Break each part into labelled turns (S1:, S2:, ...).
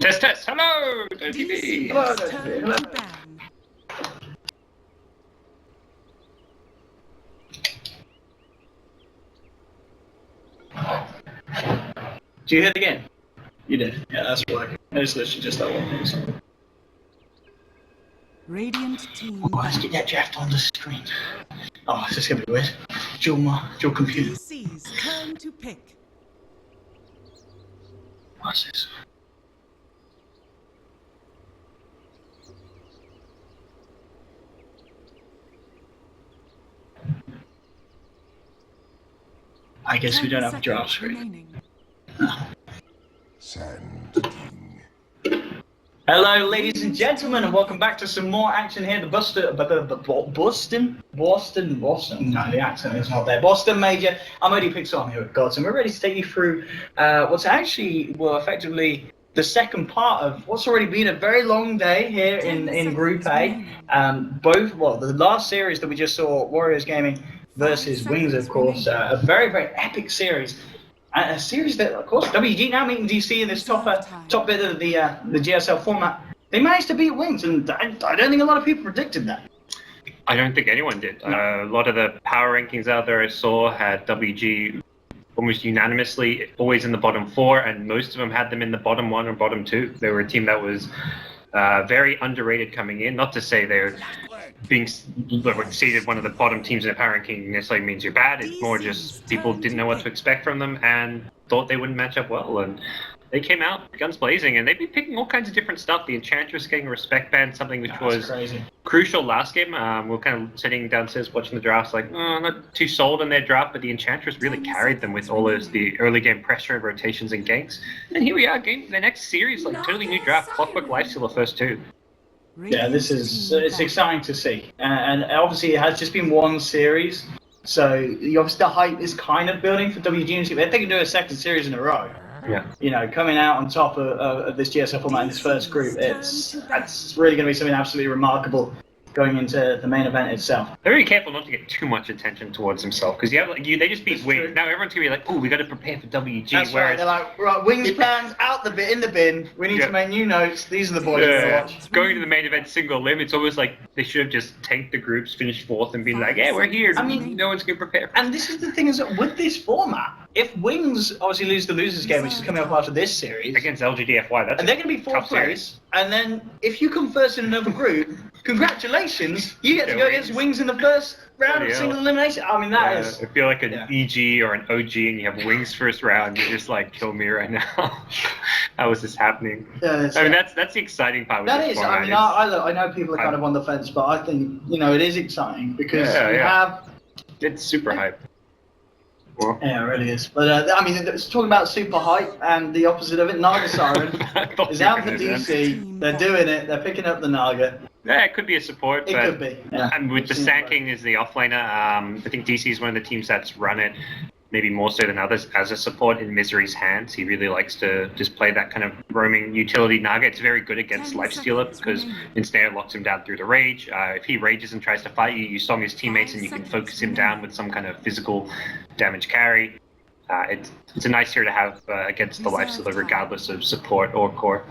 S1: Test. Hello, OTV.
S2: Hello, hello.
S3: Do you hit again?
S2: You did. Yeah, that's working. It's literally just that one.
S4: Radiant team.
S2: Oh, let's get that draft on the screen. Oh, this is gonna be weird. Dual computer.
S4: DC's turn to pick.
S2: What's this? I guess we don't have a draft screen.
S5: Sand King.
S3: Hello, ladies and gentlemen, and welcome back to some more action here. Boston. No, the accent is not there. Boston Major. I'm Odie Pixel. I'm here with Gods, and we're ready to take you through what's actually, effectively the second part of what's already been a very long day here in Group A. The last series that we just saw, Warriors Gaming versus Wings, of course, a very, very epic series. A series that, of course, WG now meeting DC in this top bit of the GSL format. They managed to beat Wings, and I don't think a lot of people predicted that.
S1: I don't think anyone did.
S3: No.
S1: A lot of the power rankings out there I saw had WG almost unanimously always in the bottom 4, and most of them had them in the bottom 1 or bottom 2. They were a team that was very underrated coming in. Not to say they're being seeded one of the bottom teams in the power ranking necessarily means you're bad. It's more just people didn't know what to expect from them and thought they wouldn't match up well. And they came out guns blazing, and they've been picking all kinds of different stuff. The Enchantress getting a respect ban, something which was
S3: crazy.
S1: Crucial last game. We're kind of sitting downstairs watching the drafts, like, not too sold on their draft, but the Enchantress really carried them with all of the early game pressure and rotations and ganks. And here we are, the next series, like totally new draft, Clockwork Lifesteal the first 2.
S3: Yeah, it's exciting to see, and obviously it has just been one series, so obviously the hype is kind of building for WG. If they can do a second series in a row,
S1: yeah,
S3: coming out on top of this GSL format in this first group, that's really going to be something absolutely remarkable going into the main event itself.
S1: They're really careful not to get too much attention towards themselves, because they just beat Wings.
S3: True.
S1: Now everyone's gonna be like, "Oh, we got to prepare for WG."
S3: That's right. They're like, right, Wings plans out in the bin. We need to make new notes. These are the boys to watch.
S1: Going to the main event single limb, it's almost like they should have just tanked the groups, finished 4th, and been like, "Yeah, we're here."
S3: I mean,
S1: no one's gonna prepare.
S3: And this is the thing, is that with this format, if Wings obviously lose the losers game, which is coming up after this series,
S1: Against LGDFY, that's
S3: and they're going to be 4th place, and then if you come first in another group, congratulations, you get to go against Wings in the first round of single elimination. I mean, that is...
S1: I feel like an EG or an OG, and you have Wings first round, you're just like, kill me right now. How is this happening?
S3: Yeah,
S1: I mean, that's the exciting part.
S3: That is. I mean, I know people are kind of on the fence, but I think, it is exciting because you have...
S1: It's super hype. Well,
S3: yeah, it really is. But, I mean, it's talking about super hype, and the opposite of it, Naga Siren, is out for DC. They're doing it. They're picking up the Naga.
S1: Yeah, it could be a support.
S3: It could be. Yeah.
S1: And with the Sanking as the offlaner, I think DC is one of the teams that's run it, maybe more so than others, as a support in Misery's hands. He really likes to just play that kind of roaming utility Naga. It's very good against Lifestealer because Ensnare locks him down through the rage. If he rages and tries to fight you, you song his teammates and you can focus him down with some kind of physical damage carry. It's a nice hero to have against the Lifestealer, regardless of support or core.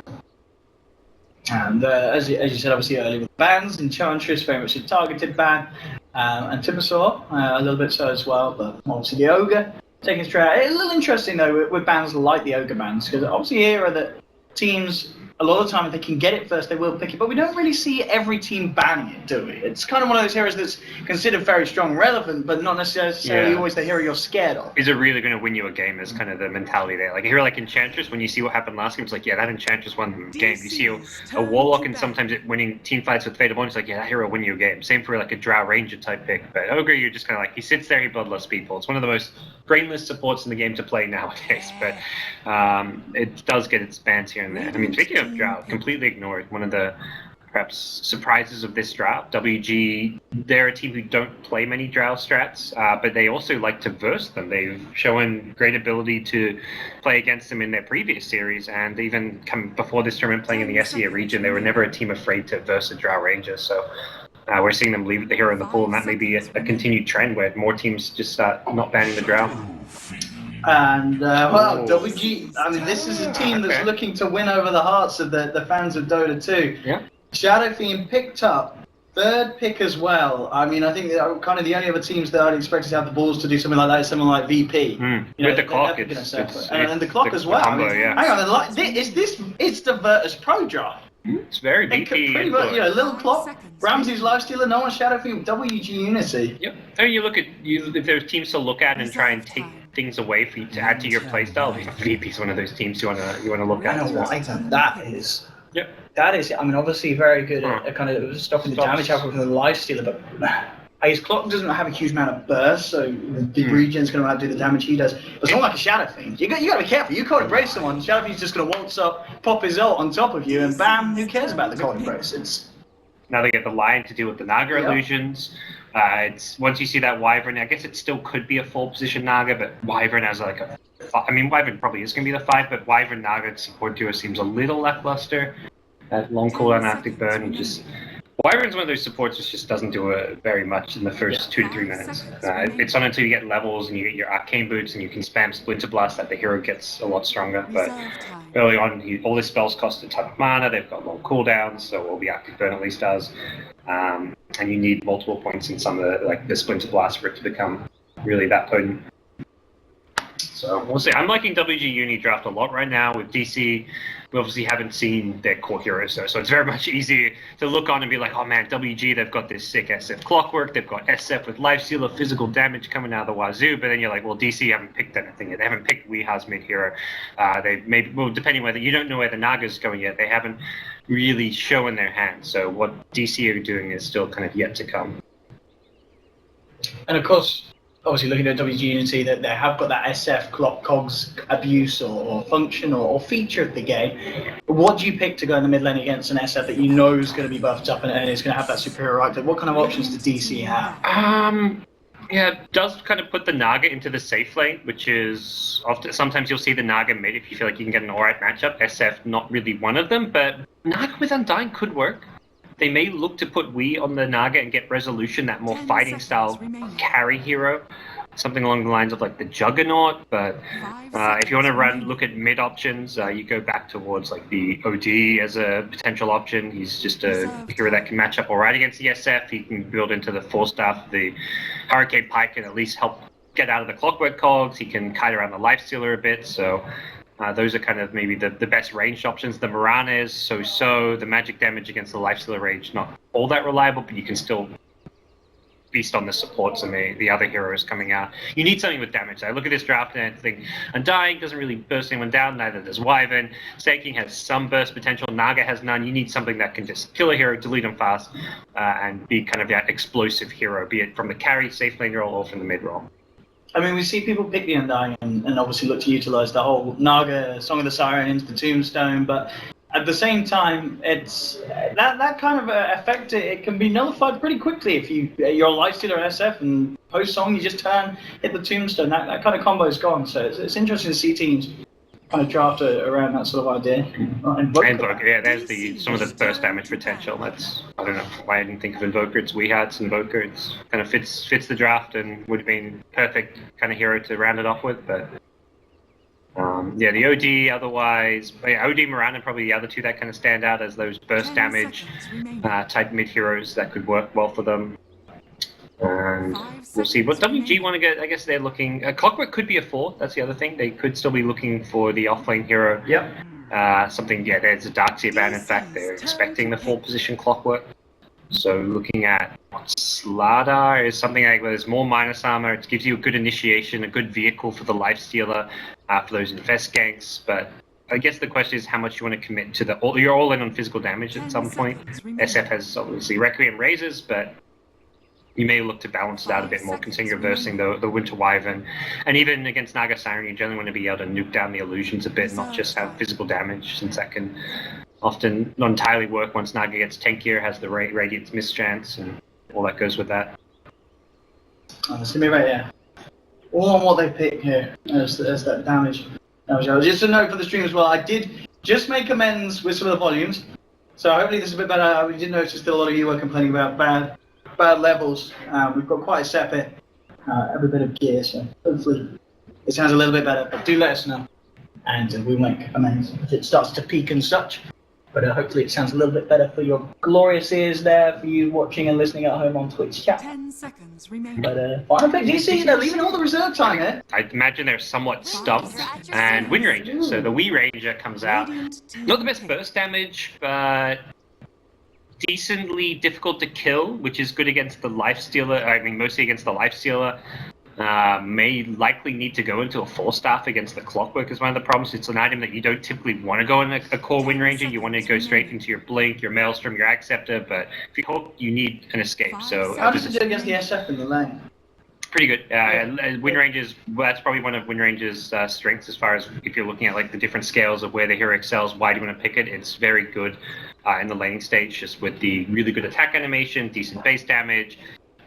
S3: And as you said, obviously earlier with bans, Enchantress very much a targeted ban, and Timbersaw a little bit so as well, but obviously the Ogre taking straight out. It's a little interesting though with bans like the Ogre bans, because obviously here are that teams, a lot of the time if they can get it first they will pick it, but we don't really see every team banning it, do we? It's kind of one of those heroes that's considered very strong and relevant, but not necessarily always the hero you're scared of.
S1: Is it really going to win you a game is kind of the mentality there. Like a hero like Enchantress, when you see what happened last game, it's like, yeah, that Enchantress won the game. You see a Warlock and sometimes it winning team fights with Fate of One, it's like, yeah, that hero win you a game. Same for like a Drow Ranger type pick, but Ogre, you're just kind of like, he sits there, he bloodlusts people. It's one of the most brainless supports in the game to play nowadays, but it does get its bans here and there. I mean, speaking of Drow, completely ignored. One of the perhaps surprises of this draft. WG, they're a team who don't play many Drow strats, but they also like to verse them. They've shown great ability to play against them in their previous series, and even come before this tournament playing in the SEA region, they were never a team afraid to verse a Drow Ranger. So we're seeing them leave the hero in the pool, and that may be a continued trend where more teams just start not banning the Drow.
S3: And well,
S1: Ooh.
S3: WG. I mean, this is a team that's
S1: Okay.
S3: looking to win over the hearts of the fans of Dota 2.
S1: Yeah.
S3: Shadow Fiend picked up third pick as well. I mean, I think they're kind of the only other teams that I'd expect to have the balls to do something like that is someone like VP.
S1: With the clock,
S3: and
S1: it's
S3: the clock as well.
S1: combo,
S3: I mean,
S1: yeah.
S3: hang on, it's the Virtus Pro draft.
S1: It's very
S3: It could
S1: VP.
S3: pretty much, little clock,
S4: Seconds.
S3: Ramsey's Lifestealer, no one Shadow Fiend, WG Unity.
S1: Yep. So you look at if there's teams to look at and try and take things away for you to add to your playstyle. VP's one of those teams you wanna look
S3: I
S1: at.
S3: know what that is.
S1: Yep.
S3: That is, I mean, obviously very good at kind of stopping the damage output from the Lifestealer, but his clock doesn't have a huge amount of burst, so the big regen's going to outdo the damage he does. But it's not like a Shadow Fiend. You got to be careful. You can't embrace someone. Shadow Fiend's just going to waltz up, pop his ult on top of you, and bam, who cares about the cold embrace? It's
S1: Now they get the Lion to deal with the Naga illusions. It's once you see that Wyvern, I guess it still could be a full position Naga, but Wyvern has like a. I mean, Wyvern probably is going to be the 5, but Wyvern Naga support duo seems a little lackluster. That long cooldown active burn just. Wyvern's one of those supports that just doesn't do very much in the first 2 to 3 minutes. It's not until you get levels and you get your arcane boots and you can spam Splinter Blast that the hero gets a lot stronger. But early on, all his spells cost a ton of mana. They've got long cooldowns, so all the active burn at least does. And you need multiple points in some of the Splinter Blast for it to become really that potent. So we'll see. I'm liking WG Uni draft a lot right now with DC. We obviously haven't seen their core heroes though, so it's very much easy to look on and be like, oh man, WG, they've got this sick SF clockwork, they've got SF with Lifestealer, physical damage coming out of the wazoo, but then you're like, well, DC haven't picked anything yet. They haven't picked Weeha's mid-hero. They maybe, well, depending whether, you don't know where the Naga's going yet, they haven't really shown their hand, so what DC are doing is still kind of yet to come.
S3: and of course, obviously looking at WG Unity, that they have got that SF clock cogs abuse or function or feature of the game. What do you pick to go in the mid lane against an SF that you know is going to be buffed up and is going to have that superior right? What kind of options does DC have?
S1: Yeah, it does kind of put the Naga into the safe lane, which is often sometimes you'll see the Naga mid if you feel like you can get an alright matchup. SF not really one of them, but Naga with Undying could work. They may look to put Wii on the Naga and get Resolution, that more fighting style carry hero. Something along the lines of like the Juggernaut, but if you want to look at mid options, you go back towards like the OD as a potential option. He's just a hero that can match up alright against the SF. He can build into the 4-staff. The Hurricane Pike can at least help get out of the Clockwork cogs. He can kite around the Lifestealer a bit, so those are kind of maybe the best ranged options. The Mirana is so-so. The magic damage against the Lifestealer range, not all that reliable, but you can still feast on the supports and the other heroes coming out. You need something with damage. I look at this draft and I think Undying doesn't really burst anyone down, neither does Wyvern. Staking has some burst potential, Naga has none. You need something that can just kill a hero, delete them fast, and be kind of that explosive hero, be it from the carry, safe lane role, or from the mid role.
S3: I mean, we see people pick the Undying and obviously look to utilize the whole Naga, Song of the Siren into the Tombstone, but at the same time, it's that kind of effect. It can be nullified pretty quickly if you're a Lifestealer SF and post Song, you just hit the Tombstone. That kind of combo is gone. So it's interesting to see teams kind of draft around that sort of idea.
S1: Invoker, yeah, there's some of the burst damage potential. That's, I don't know why I didn't think of Invoker. It's Weehat's Invoker. It's kind of fits the draft and would have been perfect kind of hero to round it off with. But yeah, the OD otherwise, OD Mirana probably the other two that kind of stand out as those burst damage type mid heroes that could work well for them. And we'll see what WG want to get. I guess they're looking. Clockwork could be a 4. That's the other thing. They could still be looking for the offlane hero.
S3: Yep.
S1: Something. Yeah, there's a Darkseer ban. In fact, they're expecting the 4 position Clockwork. So looking at Slardar is something like there's more minus armor. It gives you a good initiation, a good vehicle for the Lifestealer, for those infest ganks. But I guess the question is how much you want to commit to you're all in on physical damage at some point. SF has obviously Requiem raises, but you may look to balance it out a bit more, considering you're versing the Winter Wyvern. And even against Naga Siren, you generally want to be able to nuke down the illusions a bit, not just have physical damage, since that can often not entirely work once Naga gets tankier, has the Radiant's mischance, and all that goes with that.
S3: It's going to be right here. All on what they pick here as that damage. Just a note for the stream as well, I did just make amends with some of the volumes, so hopefully this is a bit better. We did notice still a lot of you were complaining about bad levels. We've got quite a separate every bit of gear, so hopefully it sounds a little bit better, but do let us know. And we'll make amends if it starts to peak and such. But hopefully it sounds a little bit better for your glorious ears there, for you watching and listening at home on Twitch chat.
S4: 10 seconds remaining.
S3: But final pick, DC, they're leaving all the reserve time here.
S1: I imagine they're somewhat stumped. And Wind Ranger. So the Wii Ranger comes out. Not the best burst damage, but decently difficult to kill, which is good against the Life Stealer. I mean, mostly against the Life Stealer. May likely need to go into a Force Staff against the Clockwork is one of the problems. It's an item that you don't typically want to go in a core Wind Ranger. You want to go straight into your Blink, your Maelstrom, your Acceptor, but if you hook, you need an escape. So
S3: How does it do against the SF in the lane?
S1: pretty good. Wind Ranger's, well, that's probably one of Wind Ranger's strengths as far as if you're looking at like the different scales of where the hero excels, why do you want to pick it? It's very good in the laning stage, just with the really good attack animation, decent base damage.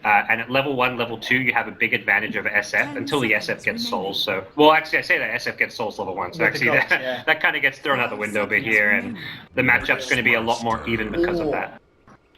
S1: And at level 1, level 2, you have a big advantage over SF until the SF gets souls. So, well, actually, I say that SF gets souls level 1, so actually that kind of gets thrown out the window a bit here, and the matchup's going to be a lot more even because of that.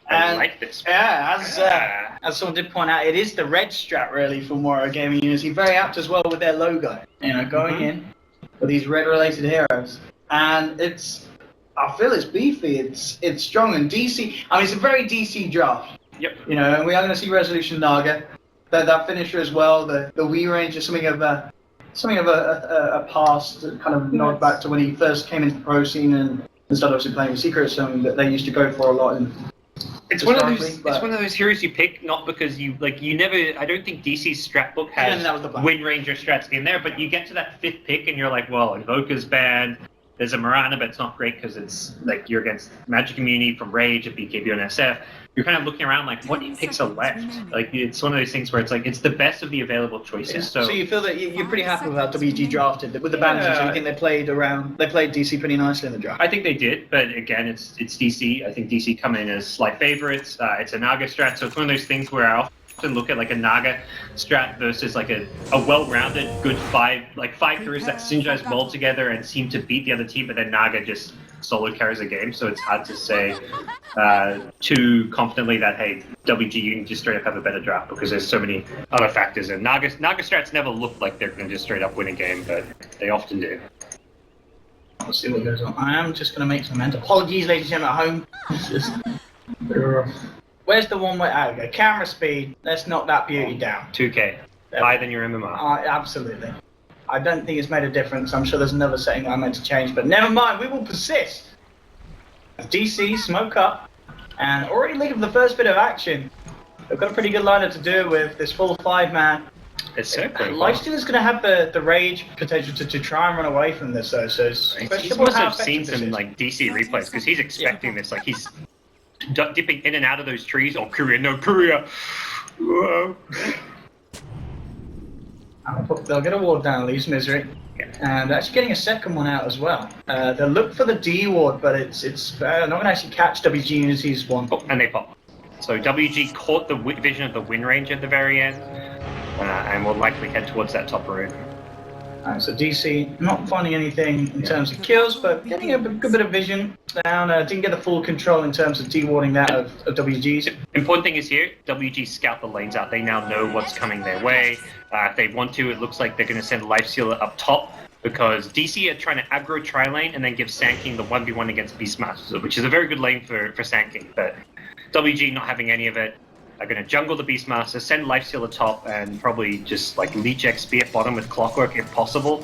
S1: I like this.
S3: Yeah, as someone did point out, it is the red strat really for Muerta Gaming Unity. Very apt as well with their logo. You know, going in for these red-related heroes, and I feel it's beefy. It's strong and DC. I mean, it's a very DC draft.
S1: Yep.
S3: You know, and we are going to see Resolution Naga, that finisher as well. The Wii range is something of a past kind of nod back to when he first came into the pro scene and started obviously playing with Secret, something that they used to go for a lot.
S1: It's one of those heroes you pick not because you never. I don't think DC's strat book has Wind Ranger strats in there, but you get to that 5th pick and you're like, well, Invoker's banned. There's a Marana, but it's not great because it's like you're against Magic Immunity from Rage, a BKB on SF. You're kind of looking around like, what picks are left? Like, it's one of those things where it's like, it's the best of the available choices. Yeah. So
S3: you feel that you're pretty happy with how WG drafted with the bans, so you think they played DC pretty nicely in the draft?
S1: I think they did, but again, it's DC. I think DC come in as slight favorites. It's a Naga strat, so it's one of those things where I often look at like a Naga strat versus like a well-rounded, good five heroes that synergize well together and seem to beat the other team, but then Naga just solo carries a game, so it's hard to say too confidently that, hey, WG, you can just straight up have a better draft because there's so many other factors. And Naga strats never look like they're going to just straight up win a game, but they often do.
S3: We'll see what goes on. I am just going to make some apologies, ladies and gentlemen, at home. Where's the one where camera speed? Let's knock that beauty down.
S1: 2K. Higher than your MMR.
S3: Absolutely. I don't think it's made a difference. I'm sure there's another setting that I meant to change, but never mind. We will persist. DC smoke up, and already leading the first bit of action. They've got a pretty good lineup to do with this full 5-man.
S1: It's certainly.
S3: Lifestealer's going to have the rage potential to try and run away from this, though. So
S1: he must have seen some like DC replays because he's expecting this. Like he's dipping in and out of those trees. Oh, Korea, no Korea. Whoa.
S3: They'll get a ward down, leaves Misery, and actually getting a second one out as well. They'll look for the D ward, but it's not going to actually catch WG Unity's one.
S1: Oh, and they pop. So WG caught the vision of the Wind Range at the very end, and will likely head towards that top room.
S3: So DC not finding anything in terms of kills, but getting a good bit of vision down. Didn't get the full control in terms of de-warding that of WG's.
S1: Important thing is here, WG scout the lanes out. They now know what's coming their way. If they want to, it looks like they're going to send Lifestealer up top because DC are trying to aggro tri-lane and then give Sand King the 1v1 against Beastmaster, which is a very good lane for Sand King. But WG not having any of it, are going to jungle the Beastmaster, send Lifestealer top, and probably just like leech XP at bottom with Clockwork if possible.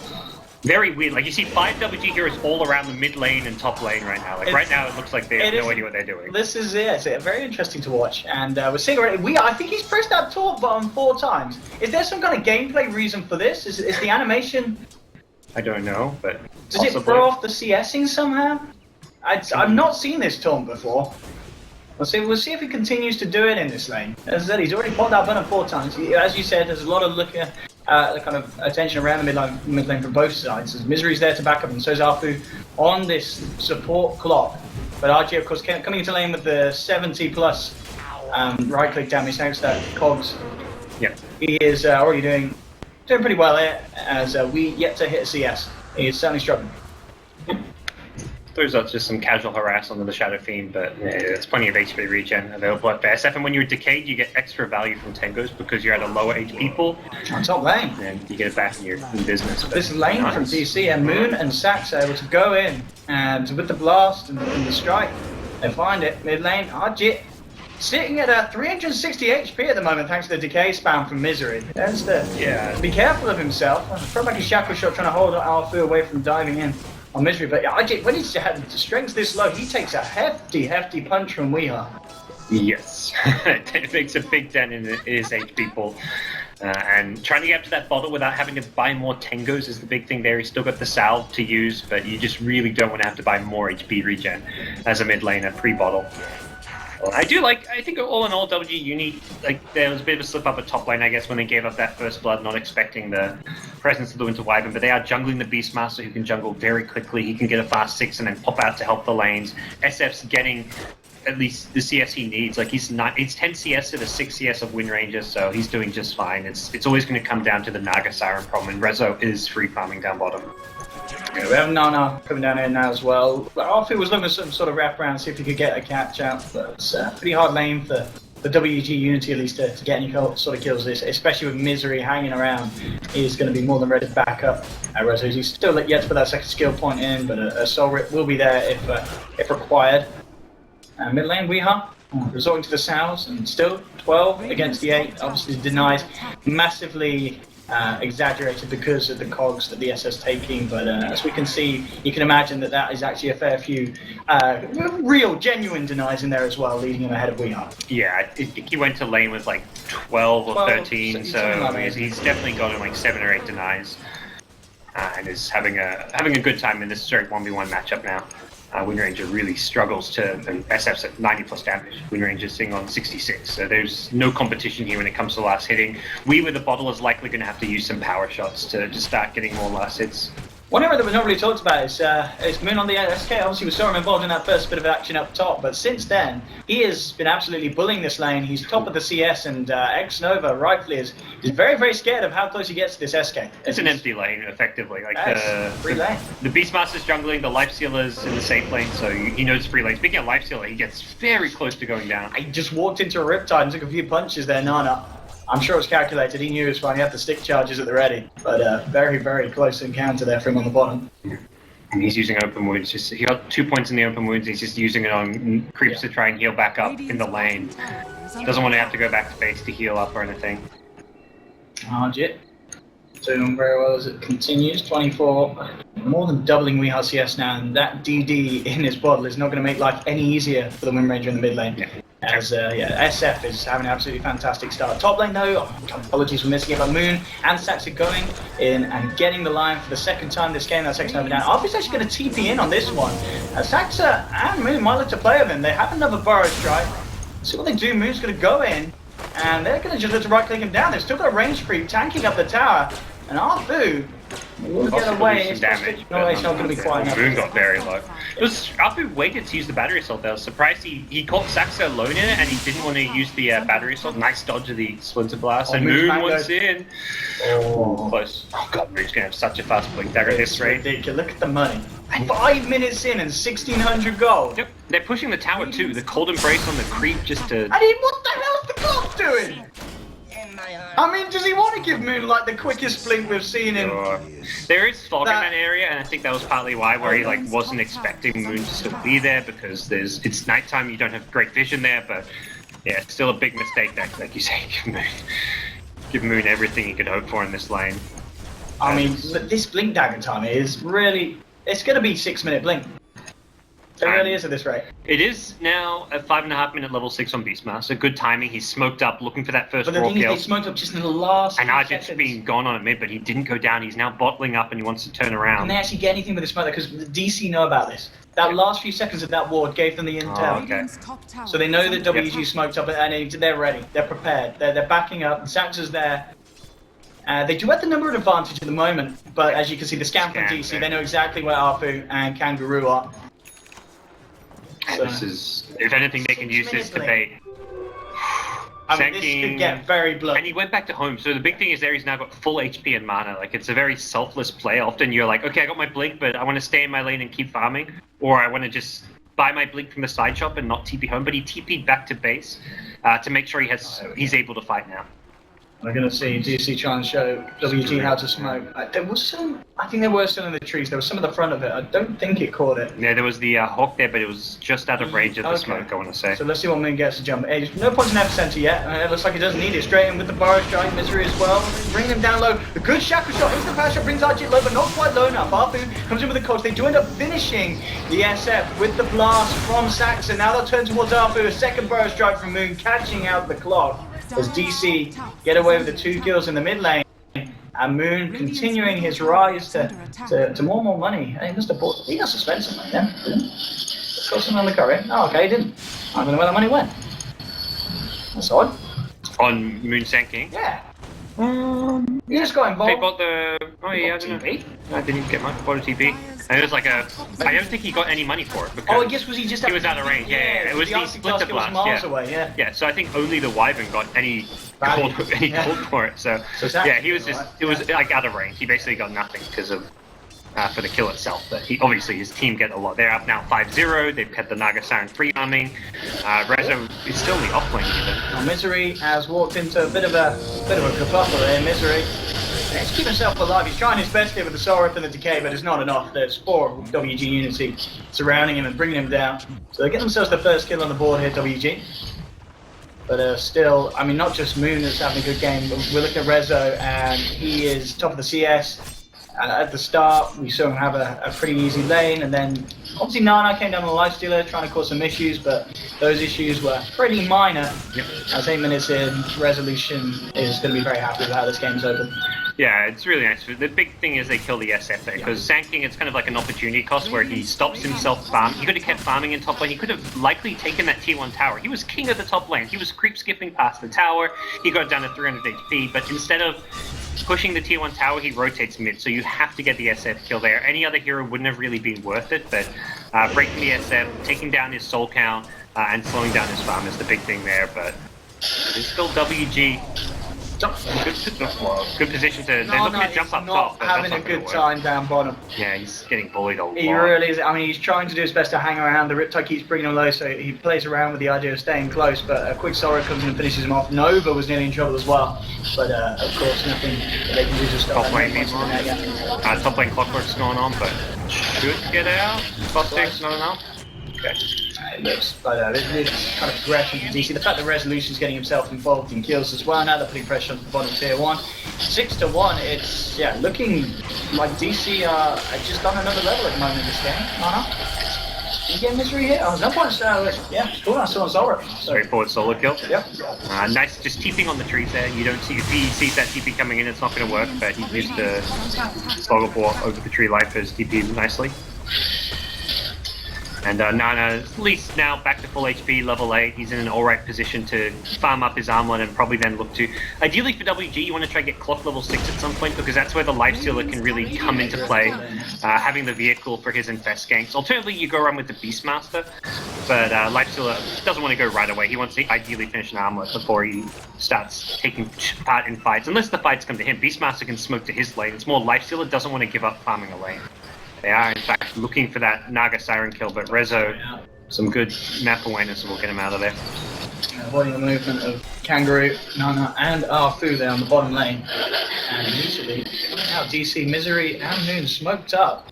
S1: Very weird. Like you see 5 WG heroes all around the mid lane and top lane right now. Like right now it looks like they have no idea what they're doing.
S3: This is it's very interesting to watch. And we're seeing already. I think he's pressed that talk button 4 times. Is there some kind of gameplay reason for this? Is the animation?
S1: I don't know, but
S3: does possibly. It throw off the CSing somehow? I've not seen this taunt before. We'll see if he continues to do it in this lane. As I said, he's already popped that button 4 times. As you said, there's a lot of looking at the kind of attention around the mid lane from both sides. As Misery's there to back up, and so is Arfu on this support clock. But RG, of course, coming into lane with the 70 plus right-click damage thanks to that cogs.
S1: Yeah,
S3: he is already doing pretty well here. As we yet to hit a CS, he is certainly struggling.
S1: throws out just some casual harass onto the Shadow Fiend, but yeah, there's plenty of HP regen available at SF. And when you're decayed, you get extra value from Tengos because you're at a lower HP pool.
S3: On top lane.
S1: And you get it back in your business.
S3: This lane from DC, and Moon and Sax are able to go in, and with the blast and the strike, they find it. Mid lane, Arjit sitting at 360 HP at the moment thanks to the decay spam from Misery. There's the, be careful of himself. Throw back a shackle shot trying to hold Alpha away from diving in on Misery, but yeah, Arjit, when he's had the strength this low, he takes a hefty punch from Weeha.
S1: Yes, it makes a big dent in his HP pool. And trying to get up to that bottle without having to buy more Tengos is the big thing there. He's still got the salve to use, but you just really don't want to have to buy more HP regen as a mid laner pre-bottle. I think all in all, WG Uni, like, there was a bit of a slip up at top lane, I guess, when they gave up that first blood, not expecting the presence of the Winter Wyvern, but they are jungling the Beastmaster, who can jungle very quickly. He can get a fast 6 and then pop out to help the lanes. SF's getting at least the CS he needs. Like, he's 10 CS to the 6 CS of Wind Ranger, so he's doing just fine. It's always going to come down to the Naga Siren problem, and Rezo is free farming down bottom.
S3: Yeah, we have Nana coming down here now as well. Arthur was looking for some sort of wraparound, see if he could get a catch out, but it's a pretty hard lane for the WG Unity at least to get any sort of kills this, especially with Misery hanging around. He's going to be more than ready to back up Rezo. He's still yet to put that second skill point in, but a Soul Rip will be there if required. Mid lane, Weeha resorting to the Sows, and still 12 against the 8, obviously denied, massively exaggerated because of the cogs that the SS taking, but as we can see, you can imagine that is actually a fair few real, genuine denies in there as well, leading him ahead of Weeha.
S1: Yeah, I think he went to lane with like 12 or 13, so he's definitely got him like 7 or 8 denies, and is having a good time in this straight 1v1 matchup now. Wind Ranger really struggles to, and SF's at 90 plus damage. Wind Ranger's sitting on 66, so there's no competition here when it comes to last hitting. We with the bottle is likely going to have to use some power shots to start getting more last hits.
S3: One area that we've not really talked about is Moon on the SK. Obviously, we saw him involved in that first bit of action up top, but since then, he has been absolutely bullying this lane. He's top of the CS, and X-Nova, rightfully, is very, very scared of how close he gets to this SK.
S1: It's an empty lane, effectively. Like
S3: free lane.
S1: The Beastmaster's jungling, the Lifestealer's in the safe lane, so he knows free lane. Speaking of Lifestealer, he gets very close to going down.
S3: I just walked into a Riptide and took a few punches there, Nana. I'm sure it was calculated. He knew it was fine. He had the stick charges at the ready, but very, very close encounter there for him on the bottom.
S1: And he's using open wounds. He got 2 points in the open wounds. He's just using it on creeps to try and heal back up in the lane. Doesn't want to have to go back to base to heal up or anything.
S3: Arjit doing very well as it continues. 24, more than doubling Weeha CS now, and that DD in his bottle is not going to make life any easier for the Wind Ranger in the mid lane. As SF is having an absolutely fantastic start. Top lane though, apologies for missing it, but Moon and Sax are going in and getting the line for the second time this game. That's X-Nova down. Arby's actually going to TP in on this one. Saxa and Moon might look to play with him. They have another Burrow Strike. See what they do. Moon's going to go in, and they're going to just look to right-click him down. They've still got a range creep tanking up the tower, and Arfu will get away. It's not going to be quite enough.
S1: Moon got very low. Arfu waited to use the battery assault. I was surprised he caught Saxa alone in it, and he didn't want to use the battery assault. Nice dodge of the Splinter Blast, and Moon wants in. Oh, close. Oh god, Moon's going to have such a fast blink dagger at this rate.
S3: Ridiculous. Look at the money. 5 minutes in and 1,600 gold.
S1: Yep, they're pushing the tower too. The Cold Embrace on the creep just to...
S3: I mean, what the hell's the clock doing? I mean, does he want to give Moon like the quickest blink we've seen in?
S1: There is fog in that area, and I think that was partly why, where he like wasn't expecting Moon to still be there, because it's nighttime, you don't have great vision there. But yeah, it's still a big mistake that, like you say, give Moon everything he could hope for in this lane.
S3: I mean, this blink dagger time is really, it's going to be 6-minute blink. It really is at this rate.
S1: It is now a 5.5 minute level 6 on Beastmaster. Good timing. He's smoked up, looking for that first raw kill.
S3: But the thing is, he smoked up just in the last
S1: and Arjit's been gone on a mid, but he didn't go down. He's now bottling up and he wants to turn around.
S3: Can they actually get anything with this smoke? Because the DC know about this. That last few seconds of that ward gave them the intel.
S1: Oh, okay.
S3: So they know that WG smoked up and they're ready. They're prepared. They're backing up. Saxa's there. They do have the number advantage at the moment, but as you can see, the scan from DC, they know exactly where Arfu and Kangaroo are. So,
S1: this is, if anything, they can use this to bait.
S3: I mean, this could get very bloody.
S1: And he went back to home. So the big thing is there he's now got full HP and mana. Like, it's a very selfless play. Often you're like, okay, I got my blink, but I want to stay in my lane and keep farming. Or I want to just buy my blink from the side shop and not TP home. But he TP'd back to base to make sure he's able to fight now.
S3: We're going to see DC try and show WG how to smoke. There was some, I think there were some in the trees. There was some at the front of it. I don't think it caught it.
S1: Yeah, there was the hawk there, but it was just out of range of the smoke, I want to say.
S3: So let's see what Moon gets to jump. Hey, no points in epicenter yet. It looks like he doesn't need it. Straight in with the Burrow Strike, Misery as well. Bring him down low. A good shackle shot. Instant power shot brings Archie low, but not quite low enough. Arthur comes in with the cogs. They do end up finishing the SF with the blast from Saxon. Now they'll turn towards Arthur. A second Burrow Strike from Moon, catching out the clock. As DC get away with the 2 kills in the mid lane, and Moon continuing his rise to more and more money. Hey, Mr. Ball, he got suspended like that, didn't he? Let's go some on the curry. Oh, okay, he didn't. I don't know where the money went. That's odd.
S1: On Moon Sand King?
S3: Yeah. You just got involved.
S1: They bought the... Oh yeah, I don't know. I didn't get much. Bought a TP. And it was like a... I don't think he got any money for it.
S3: Oh, I guess was he just...
S1: He was out of range, yeah. It was the split the blast,
S3: miles away, yeah.
S1: Yeah, so I think only the Wyvern got any gold for it. So yeah, he was just... It was like out of range. He basically got nothing because of... for the kill itself, but obviously his team get a lot. They're up now 5-0. They've had the Naga Siren free arming. Rezo is still in the offlane even.
S3: Now, Misery has walked into a bit of a kerfuffle there. Misery he's keeping himself alive. He's trying his best here with the Soul Rip and the Decay, but it's not enough. There's 4 WG Unity surrounding him and bringing him down. So they get themselves the first kill on the board here, WG. But still, I mean, not just Moon that's having a good game, but we're looking at Rezo, and he is top of the CS. At the start, we saw him have a pretty easy lane, and then obviously Nana came down on the Lifestealer trying to cause some issues, but those issues were pretty minor. Yep. As 8 minutes in, Resolution is going to be very happy with how this game's open.
S1: Yeah, it's really nice. The big thing is they kill the SF there, because Sand King, it's kind of like an opportunity cost where he stops himself farm. He could have kept farming in top lane. He could have likely taken that T1 tower. He was king of the top lane. He was creep skipping past the tower. He got down to 300 HP, but instead of pushing the T1 tower, he rotates mid, so you have to get the SF kill there. Any other hero wouldn't have really been worth it, but breaking the SF, taking down his soul count, and slowing down his farm is the big thing there, but it's still WG. Good position to... They're looking to jump up top.
S3: He's not having a good time down bottom.
S1: Yeah, he's getting bullied a lot.
S3: He really is. I mean, he's trying to do his best to hang around. The Riptide keeps bringing him low, so he plays around with the idea of staying close, but a quick Sorrow comes in and finishes him off. Nova was nearly in trouble as well, but of course, nothing that they can do to stop
S1: top lane top lane Clockwork's going on, but should get out. Buff sticks, not enough. Okay.
S3: It looks like this kind of progression from DC. The fact that Resolution's getting himself involved in kills as well. Now they're putting pressure on the bottom tier 1. 6-1. It's looking like DC are just on another level at the moment in this game. You get Misery here? Oh, no point. Cool. I saw Soul Rip.
S1: Straightforward solo kill.
S3: Yep.
S1: Nice, just TPing on the trees there. You don't see, if he sees that TP coming in, it's not going to work, but he used the Sloggerpaw over the tree life as TP nicely. And Nana, at least now back to full HP, level 8. He's in an alright position to farm up his armlet and probably then look to... Ideally for WG, you want to try to get clock level 6 at some point, because that's where the Lifestealer can really come into play, having the vehicle for his infest ganks. Alternatively, you go around with the Beastmaster, but Lifestealer doesn't want to go right away. He wants to ideally finish an armlet before he starts taking part in fights, unless the fights come to him. Beastmaster can smoke to his lane. It's more Lifestealer doesn't want to give up farming a lane. They are, in fact, looking for that Naga Siren kill, but Rezo, some good map awareness will get him out of there.
S3: Avoiding the movement of Kangaroo, Nana, and Arfu there on the bottom lane. And usually, now DC, Misery, and Moon smoked up.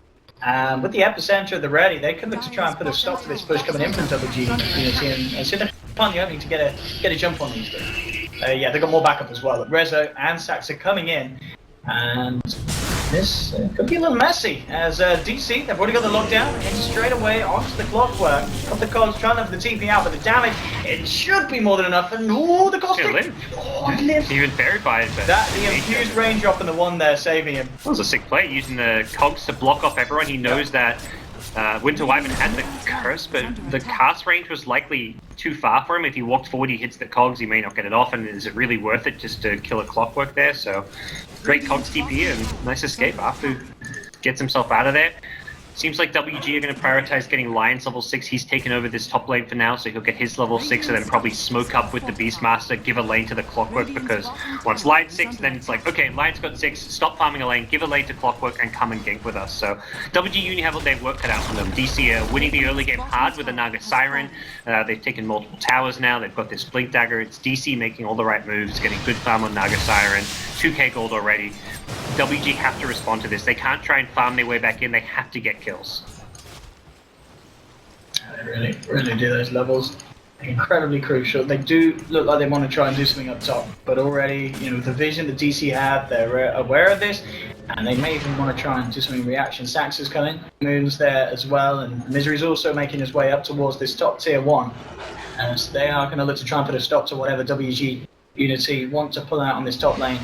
S3: With the epicenter of the ready, they could look to try and put a stop to this push coming in from WG Unity and see if they find the opening to get a jump on these guys. They got more backup as well. Rezo and Sax are coming in, and this could be a little messy, as DC, they've already got the lockdown, and straight away onto the Clockwork. Of the cogs trying to have the TP out, but the damage, it should be more than enough, and the Caustic! It lives!
S1: Even buried by it, but...
S3: The infused raindrop and the one there saving him.
S1: That was a sick play, using the cogs to block off everyone. He knows that Winter Wyvern had the curse, but the cast range was likely too far for him. If he walked forward, he hits the cogs, he may not get it off, and is it really worth it just to kill a Clockwork there? So, great cogs TP and nice escape. Afu gets himself out of there. Seems like WG are going to prioritize getting Lion's level 6. He's taken over this top lane for now, so he'll get his level 6 and then probably smoke up with the Beastmaster, give a lane to the Clockwork, because once Lion's 6, then it's like, okay, Lion's got 6, stop farming a lane, give a lane to Clockwork, and come and gank with us. So WG Uni have their work cut out for them. DC are winning the early game hard with the Naga Siren. They've taken multiple towers now, they've got this Blink Dagger. It's DC making all the right moves, getting good farm on Naga Siren, 2k gold already. WG have to respond to this. They can't try and farm their way back in, they have to get kills.
S3: They really do. Those levels incredibly crucial. They do look like they want to try and do something up top, but already, you know, the vision that DC have, they're aware of this, and they may even want to try and do something reaction. Sax is coming, Moon's there as well, and Misery's also making his way up towards this top tier 1. And so they are going to look to try and put a stop to whatever WG Unity want to pull out on this top lane.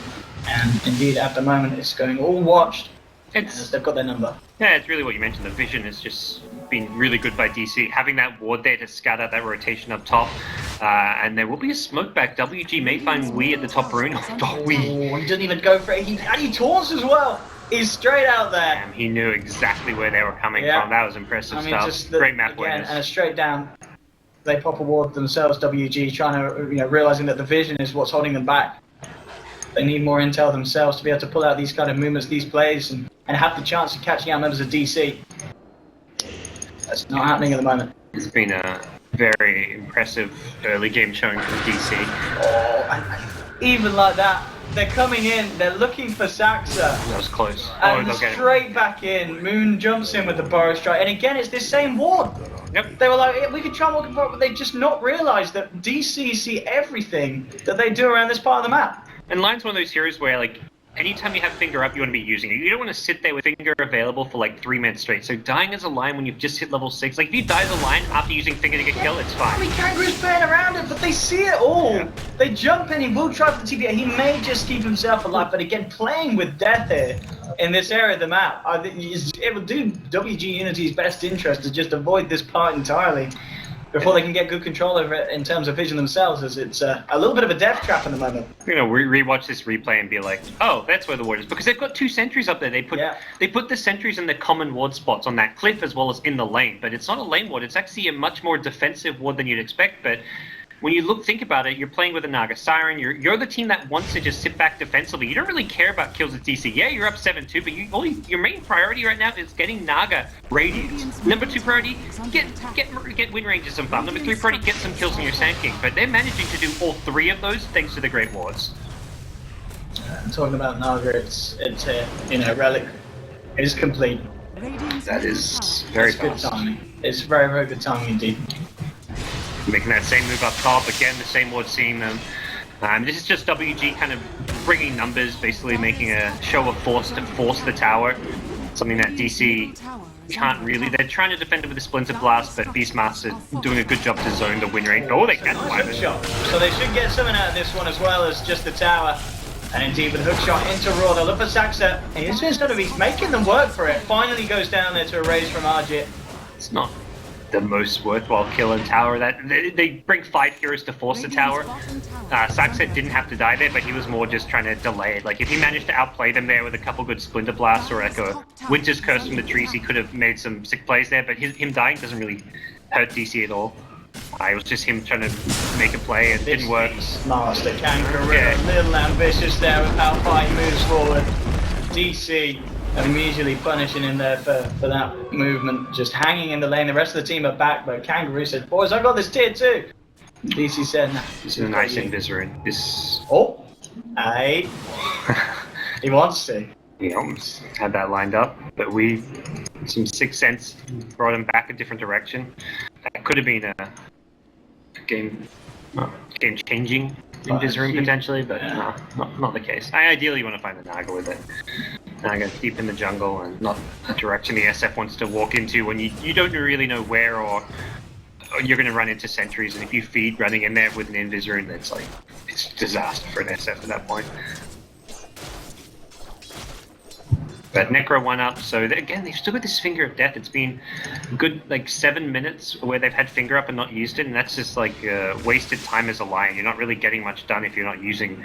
S3: And indeed, at the moment, it's going all watched. They've got their number.
S1: Yeah, it's really what you mentioned. The vision has just been really good by DC. Having that ward there to scatter that rotation up top. And there will be a smoke back. WG may find Wee at the top rune. Oh, Wee.
S3: Oh, he didn't even go for it. And he taunts as well. He's straight out there.
S1: Damn, he knew exactly where they were coming from. That was impressive stuff.
S3: Just
S1: Great map
S3: again,
S1: awareness.
S3: and straight down. They pop a ward themselves, WG, trying to, you know, realizing that the vision is what's holding them back. They need more intel themselves to be able to pull out these kind of movements, these plays, and have the chance of catching out members of DC. That's not happening at the moment.
S1: It's been a very impressive early game showing from DC.
S3: Oh, and even like that, they're coming in, they're looking for Saxa.
S1: That was close.
S3: And
S1: they'll get
S3: straight back in, Moon jumps in with the Burrow Strike, and again, it's this same ward.
S1: Yep.
S3: They were like, we could try and walk apart, but they just not realised that DC see everything that they do around this part of the map.
S1: And Lion's one of those heroes where, like, anytime you have Finger up, you want to be using it. You don't want to sit there with Finger available for, like, 3 minutes straight. So dying as a Lion when you've just hit level 6, like, if you die as a Lion after using Finger to get killed, it's fine.
S3: I mean, Kangaroo's playing around it, but they see it all. Yeah. They jump in, he will try for the TPA. He may just keep himself alive, but again, playing with death here in this area of the map, I think it will do WG Unity's best interest to just avoid this part entirely before they can get good control over it in terms of vision themselves, as it's a little bit of a death trap at the moment.
S1: You know, rewatch this replay and be like, oh, that's where the ward is. Because they've got 2 sentries up there. They put the sentries in the common ward spots on that cliff as well as in the lane. But it's not a lane ward. It's actually a much more defensive ward than you'd expect. But when you think about it, you're playing with a Naga Siren. You're the team that wants to just sit back defensively. You don't really care about kills at DC. Yeah, you're up 7-2, but your main priority right now is getting Naga Radiant. Number 2 priority, get win ranges some farm. Number 3 priority, get some kills in your Sand King. But they're managing to do all 3 of those thanks to the Great Wards.
S3: Talking about Naga, it's you know, Relic is complete.
S1: That is very fast.
S3: Good timing. It's very, very good timing indeed.
S1: Making that same move up top, again the same ward seeing them. This is just WG kind of bringing numbers, basically making a show of force to force the tower. Something that DC can't really. They're trying to defend it with a Splinter Blast, but Beastmaster doing a good job to zone the win rate. Oh, they can find it.
S3: So they should get something out of this one as well as just the tower. And indeed with hook shot into Raw, they'll look for Saxa. And he's just going to be making them work for it. Finally goes down there to a raise from Arjit.
S1: It's not the most worthwhile kill in tower. That they bring 5 heroes to force the tower. Saxa didn't have to die there, but he was more just trying to delay it. Like if he managed to outplay them there with a couple good Splinter Blasts or like a Winter's Curse from the trees, he could have made some sick plays there. But him dying doesn't really hurt DC at all. It was just him trying to make a play. It didn't work.
S3: Master Kangaroo, a little ambitious there with how far he moves forward. DC immediately punishing him there for that movement, just hanging in the lane. The rest of the team are back, but Kangaroo said, boys, I got this tier 2. DC said, nah,
S1: this is a nice Invisory. This...
S3: Oh, hey. He wants to.
S1: He almost had that lined up, but some 6th sense brought him back a different direction. That could have been a game-changing Invisory potentially, but no, not the case. I ideally want to find the Naga with it. Naga deep in the jungle and not the direction the SF wants to walk into when you don't really know where or you're going to run into sentries, and if you feed running in there with an Invisory, it's like it's disaster for an SF at that point. But Necro 1 up, so again, they've still got this Finger of Death. It's been good, like 7 minutes where they've had Finger up and not used it, and that's just like wasted time as a Lion. You're not really getting much done if you're not using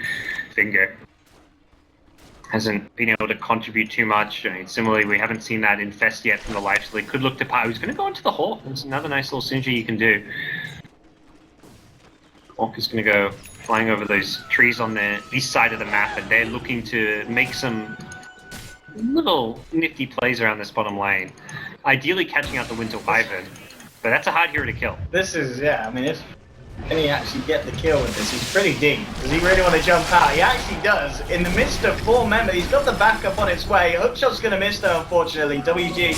S1: Finger. hasn't been able to contribute too much. I mean, similarly, we haven't seen that infest yet from the life, so they could look to part. He's going to go into the Hawk. It's another nice little synergy you can do. Hawk is going to go flying over those trees on the east side of the map, and they're looking to make some little nifty plays around this bottom lane. Ideally catching out the Winter Wyvern, but that's a hard hero to kill.
S3: This is, yeah, I mean, if can he actually get the kill with this? He's pretty deep. Does he really want to jump out? He actually does. In the midst of 4 members, he's got the backup on its way. Hookshot's going to miss though, unfortunately. WG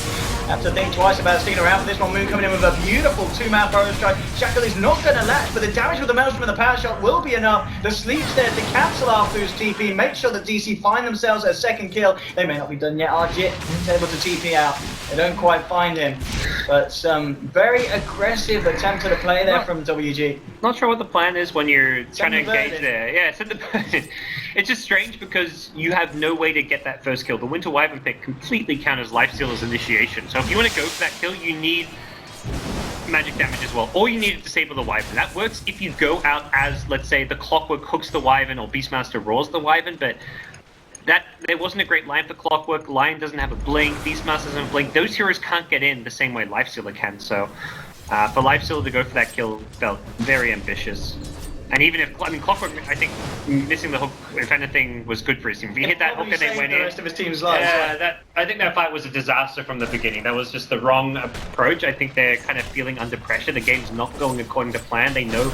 S3: have to think twice about sticking around for this one. Moon coming in with a beautiful 2-man burrow strike. Shackle is not going to latch, but the damage with the Maelstrom and the power shot will be enough. The sleep's there to cancel Arthur's TP, make sure that DC find themselves a second kill. They may not be done yet. Arjit is able to TP out. They don't quite find him, but some very aggressive attempt at a play there from WG.
S1: Not sure what the plan is when you're trying to engage there. Yeah, it's just strange because you have no way to get that first kill. The Winter Wyvern pick completely counters Lifestealer's initiation. So if you want to go for that kill, you need magic damage as well, or you need to disable the Wyvern. That works if you go out as, let's say, the Clockwork hooks the Wyvern or Beastmaster roars the Wyvern, but there wasn't a great line for Clockwork. Lion doesn't have a blink. Beastmaster doesn't have a blink. Those heroes can't get in the same way Lifestealer can. So for Lifestealer to go for that kill felt very ambitious. And even if, I mean, Clockwork, I think missing the hook, if anything, was good for his team. If he hit that hook and they went in,
S3: the rest of his team's lives.
S1: Yeah, I think that fight was a disaster from the beginning. That was just the wrong approach. I think they're kind of feeling under pressure. The game's not going according to plan. They know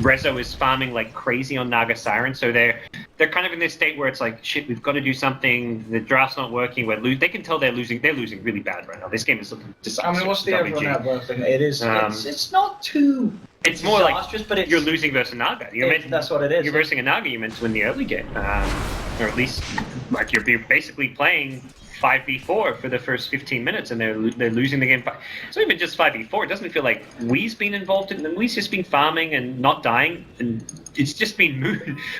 S1: Rezo is farming like crazy on Naga Siren, so they're kind of in this state where it's like, shit, we've got to do something. The draft's not working. They can tell they're losing. They're losing really bad right now. This game is looking disastrous.
S3: I mean, what's the overall net worth? It is. It's not too.
S1: It's more like
S3: but it's,
S1: you're losing versus Naga.
S3: That's what it is.
S1: You're versing a Naga. You meant to win the early game, or at least like you're basically playing 5v4 for the first 15 minutes, and they're losing the game. It's not even just 5v4. It doesn't feel like Wee's been involved in it. Wee's just been farming and not dying, and it's just been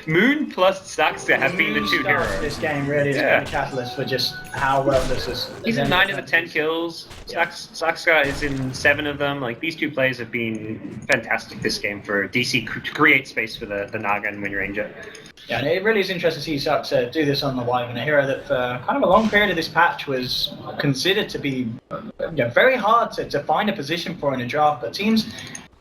S1: Moon plus Saxa have been the two heroes.
S3: This game really is been a catalyst for just how well this is.
S1: He's in 9 of the 10 kills. Saxa is in 7 of them. Like, these two players have been fantastic this game for DC to create space for the Naga and Wind Ranger.
S3: Yeah, and it really is interesting to see Saxa do this on the Wyvern, a hero that for kind of a long period of this patch was considered to be very hard to find a position for in a draft, but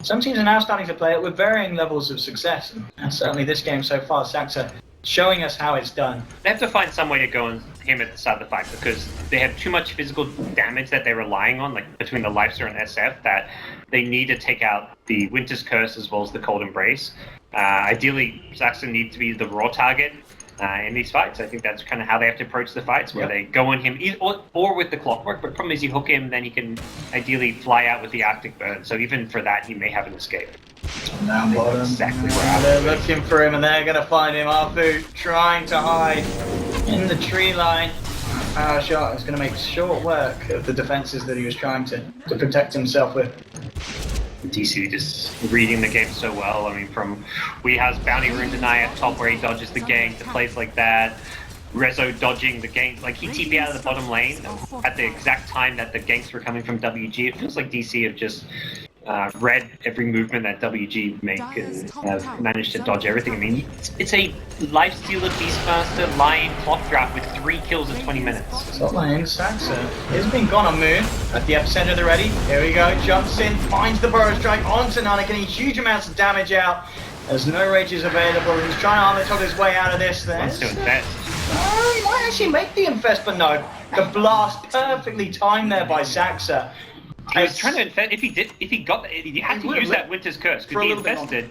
S3: some teams are now starting to play it with varying levels of success, and certainly this game so far, Saxa showing us how it's done.
S1: They have to find some way to go on him at the start of the fight because they have too much physical damage that they're relying on, like between the Lifestealer and SF, that they need to take out the Winter's Curse as well as the Cold Embrace. Ideally, Saxon needs to be the raw target in these fights. I think that's kind of how they have to approach the fights, where they go on him or with the Clockwork. But the problem is, you hook him, then he can ideally fly out with the Arctic Burn. So even for that, he may have an escape.
S3: Now bottom.
S1: Exactly where
S3: they're looking for him, and they're going to find him. Arfu trying to hide in the tree line. Power shot is going to make short work of the defenses that he was trying to protect himself with.
S1: DC just reading the game so well. I mean, from has Bounty Rune Deny at top where he dodges the gank to plays like that. Rezo dodging the gank, like he TP out of the bottom lane at the exact time that the ganks were coming from WG. It feels like DC have just read every movement that WG make and have managed to dodge everything. I mean, it's a Lifestealer, Beastmaster, Lion clock draft with 3 kills in 20 minutes.
S3: Top lane, Saxa has been gone on Moon at the epicenter of the ready. Here we go, jumps in, finds the Burrow Strike onto Nana, getting huge amounts of damage out. There's no rages available. He's trying to armor his way out of this.
S1: Wants to infest.
S3: He might actually make the infest, but no. The blast perfectly timed there by Saxa.
S1: He was trying to infest. If he got, he had to use that Winter's Curse because he infested.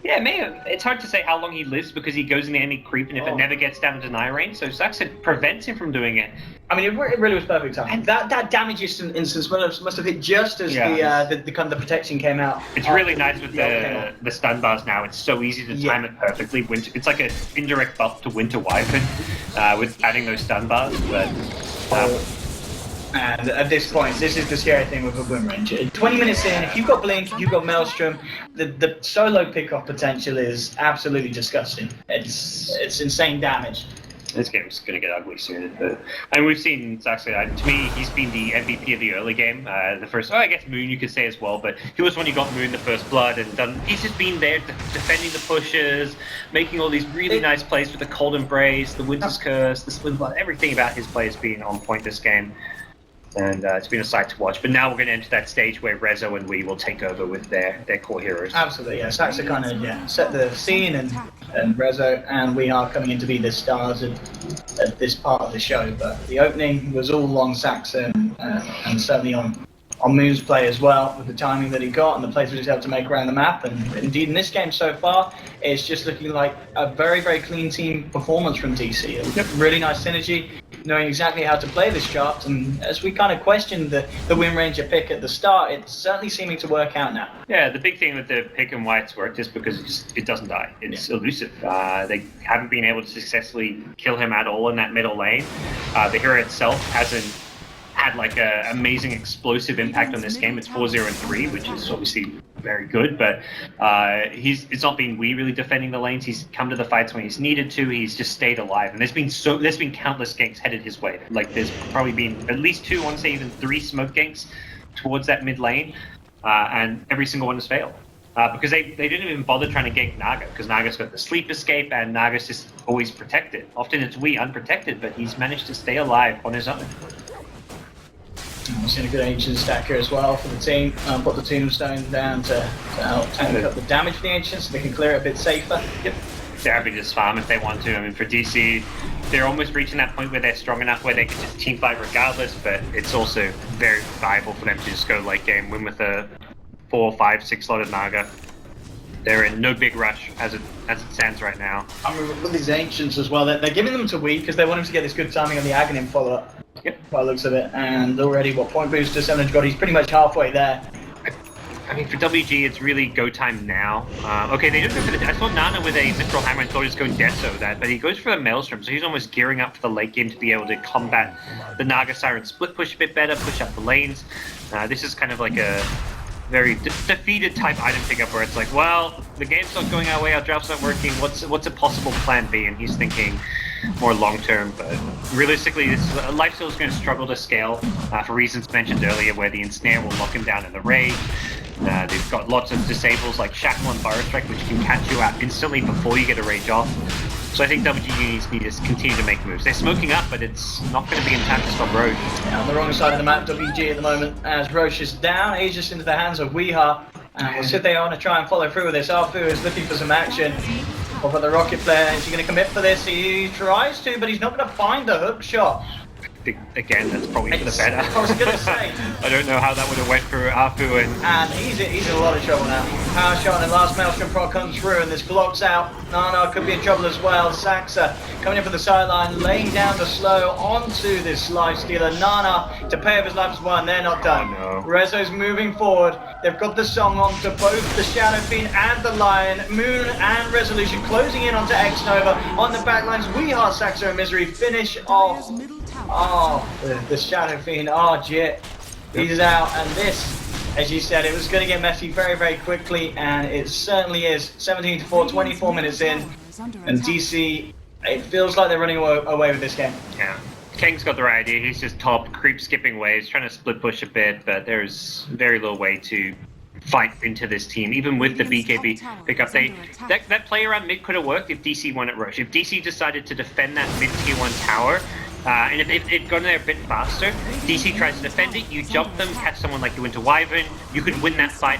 S1: Yeah, maybe it's hard to say how long he lives because he goes in the enemy creep, and if it never gets down to deny range, so Saxa prevents him from doing it.
S3: I mean, it really was perfect time. And that damage instance must have hit just as the kind of the protection came out.
S1: It's really nice with the stun bars now. It's so easy to time it perfectly. It's like an indirect buff to Winter Wyvern with adding those stun bars, but.
S3: And at this point, this is the scary thing with a Wind Ranger. 20 minutes in, if you've got Blink, if you've got Maelstrom, the solo pick-off potential is absolutely disgusting. It's insane damage.
S1: This game's going to get ugly soon. But, and we've seen Saxon. To me, he's been the MVP of the early game. The first, I guess Moon you could say as well, but he was one who got Moon the first blood and done. He's just been there defending the pushes, making all these really nice plays with the Cold Embrace, the Winter's Curse, the Split Blood. Everything about his play has been on point this game. And it's been a sight to watch. But now we're going to enter that stage where Rezo and we will take over with their core heroes.
S3: Absolutely, yeah. Saxa kind of set the scene, and Rezo and we are coming in to be the stars of this part of the show. But the opening was all on Saxa and certainly on Moon's play as well, with the timing that he got and the plays that he's able to make around the map. And indeed, in this game so far, it's just looking like a very, very clean team performance from DC. Really nice synergy, knowing exactly how to play this chart. And as we kind of questioned the Wind Ranger pick at the start, it's certainly seeming to work out now.
S1: Yeah, the big thing with the pick and why it's worked is because it doesn't die. It's elusive. They haven't been able to successfully kill him at all in that middle lane. The hero itself hasn't had like a amazing explosive impact on this game. It's 4-0-3, which is obviously very good, but it's not been really defending the lanes. He's come to the fights when he's needed to. He's just stayed alive, and there's been countless ganks headed his way. Like there's probably been at least 2, I want to say even 3 smoke ganks towards that mid lane, and every single one has failed. Because they didn't even bother trying to gank Naga, because Naga's got the sleep escape and Naga's just always protected. Often it's unprotected, but he's managed to stay alive on his own.
S3: We've seen a good Ancient stack here as well for the team. Put the Tombstone down to help tank up the damage for the Ancients so they can clear it a bit safer.
S1: Yep. They're happy to just farm if they want to. I mean, for DC, they're almost reaching that point where they're strong enough where they can just team fight regardless, but it's also very viable for them to just go late game, win with a 4, 5, 6 slotted Naga. They're in no big rush as it stands right now.
S3: I mean, with these Ancients as well, they're giving them to Weed because they want him to get this good timing on the Aghanim follow-up.
S1: Yep.
S3: By the looks of it, and already point booster 700 got, he's pretty much halfway there.
S1: I mean, for WG, it's really go time now. Okay, they didn't go for I saw Nana with a Mithril Hammer and thought he was going Deso that, but he goes for a Maelstrom, so he's almost gearing up for the late game to be able to combat the Naga Siren split push a bit better, push up the lanes. This is kind of like a very defeated type item pickup where it's like, well, the game's not going our way, our draft's not working, what's a possible plan B? And he's thinking more long term, but realistically, this lifesteal is going to struggle to scale for reasons mentioned earlier, where the ensnare will lock him down in the rage. They've got lots of disables like Shackle and Burrow Strike, which can catch you out instantly before you get a rage off. So I think WG need to continue to make moves. They're smoking up, but it's not going to be in time to stop Roche.
S3: Yeah, on the wrong side of the map, WG at the moment, as Roche is down, Aegis into the hands of Weeha, and we'll sit there on to try and follow through with this. Arfu is looking for some action. But the Rocket player, is he going to commit for this? He tries to, but he's not going to find the hook shot.
S1: Again, that's probably for the better.
S3: I was going to say.
S1: I don't know how that would have went for Arfu
S3: and he's in a lot of trouble now. Power shot and last Maelstrom proc comes through, and this blocks out. Nana could be in trouble as well. Saxa coming in from the sideline, laying down the slow onto this life stealer. Nana to pay off his life as well, and they're not done.
S1: Oh, no.
S3: Rezo's moving forward. They've got the song onto both the Shadow Fiend and the Lion. Moon and Resolution closing in onto X-Nova. On the backlines, Weeha, Saxa and Misery finish off. The Shadow Fiend, Jit. He's out, and this, as you said, it was going to get messy very, very quickly, and it certainly is. 17-4, 24 minutes in, and DC, it feels like they're running away with this game.
S1: Yeah. Kang's got the right idea. He's just top, creep skipping waves, trying to split push a bit, but there's very little way to fight into this team. Even with the BKB pickup, that play around mid could have worked if DC won at Roche. If DC decided to defend that mid tier 1 tower, and if it got in there a bit faster, DC tries to defend it, you jump them, catch someone like you into Wyvern, you could win that fight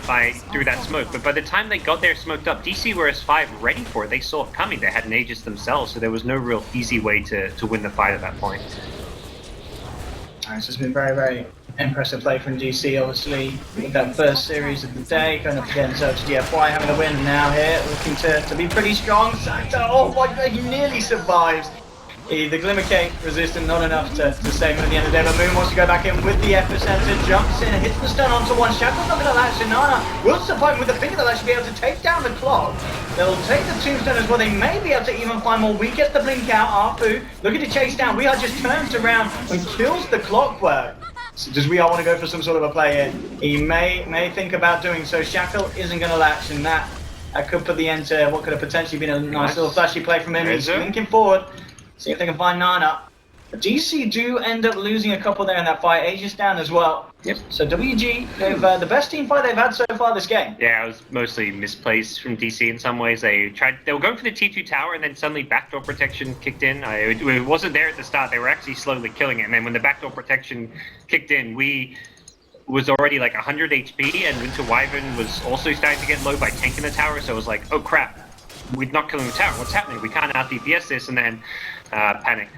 S1: through that smoke. But by the time they got there smoked up, DC were S5 ready for it. They saw it coming. They had an Aegis themselves, so there was no real easy way to win the fight at that point.
S3: Alright, so it's been very, very impressive play from DC, obviously, with that first series of the day, going up against GFY, having a win now here, looking to be pretty strong. Saxa, oh my god, he nearly survives. The Glimmer Cake resistant, not enough to save him at the end of the day, but Moon wants to go back in with the epicenter, jumps in, hits the stun onto one, Shackle's not going to latch, and Nana will survive with the finger that should be able to take down the clock. They'll take the tombstone as well, they may be able to even find more. We get the blink out, Arfu looking to chase down, We Are just turns around and kills the clockwork. So does We Are want to go for some sort of a play here? He may think about doing so. Shackle isn't going to latch, and that could put the end to what could have potentially been a nice little flashy play from him. He's linking forward. See if they can find Nana. But DC do end up losing a couple there in that fight. Aegis down as well.
S1: Yep.
S3: So WG, they've the best team fight they've had so far this game.
S1: Yeah, it was mostly misplaced from DC in some ways. They were going for the T2 tower, and then suddenly backdoor protection kicked in. It wasn't there at the start. They were actually slowly killing it, and then when the backdoor protection kicked in, we was already like 100 HP, and Winter Wyvern was also starting to get low by tanking the tower. So it was like, oh crap, we're not killing the tower. What's happening? We can't out DPS this, and then panic